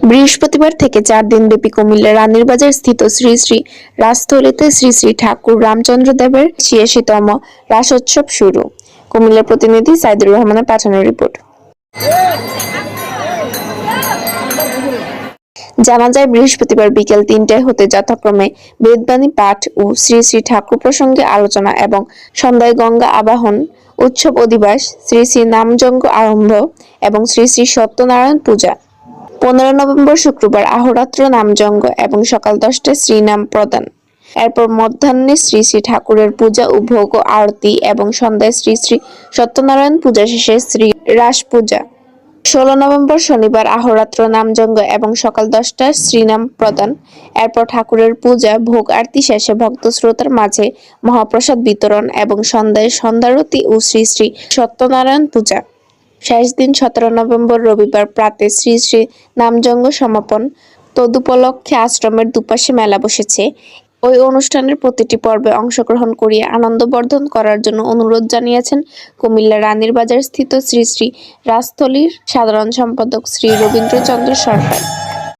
বৃহস্পতিবার থেকে 4 দিনব্যাপী কুমিল্লা রানীর বাজার স্থিত শ্রী শ্রী রাসস্থলীতে শ্রী শ্রী ঠাকুর রামচন্দ্র দেবের ৮৬তম রাসোৎসব শুরু। কুমিল্লার প্রতিনিধি সাইদুর রহমানের পাঠানো রিপোর্ট। জানা যায়, বৃহস্পতিবার বিকেল ৩টায় হতে যথাক্রমে বেদবাণী পাঠ ও শ্রী শ্রী ঠাকুর প্রসঙ্গে আলোচনা এবং সন্ধ্যায় গঙ্গা আবাহন, উৎসব অধিবাস, শ্রী শ্রী নামযজ্ঞ আরম্ভ এবং শ্রী শ্রী সত্যনারায়ণ পূজা। 15 নভেম্বর শুক্রবার আহোরাত্র নামযজ্ঞ এবং সকাল 10টায় শ্রীনাম প্রদান। এরপর মধ্যাহ্নে শ্রী শ্রী ঠাকুরের পূজা ও ভোগ ও আরতি এবং সন্ধ্যায় শ্রী শ্রী সত্যনারায়ণ পূজা শেষে শ্রী রাস পূজা। 16 নভেম্বর শনিবার আহোরাত্র নামযজ্ঞ এবং সকাল 10টায় শ্রীনাম প্রদান। এরপর ঠাকুরের পূজা, ভোগ আরতি শেষে ভক্ত শ্রোতার মাঝে মহাপ্রসাদ বিতরণ এবং সন্ধ্যায় সন্ধ্যারতি ও শ্রী শ্রী সত্যনারায়ণ পূজা। শেষ দিন 17 নভেম্বর রবিবার প্রাতে শ্রী শ্রী নামযজ্ঞ সমাপন। তদুপলক্ষে আশ্রমের দুপাশে মেলা বসেছে। ওই অনুষ্ঠানের প্রতিটি পর্বে অংশগ্রহণ করিয়ে আনন্দবর্ধন করার জন্য অনুরোধ জানিয়েছেন কুমিল্লা রানীর বাজার স্থিত শ্রী শ্রী রাসস্থলীর সাধারণ সম্পাদক শ্রী রবীন্দ্রচন্দ্র সরকার।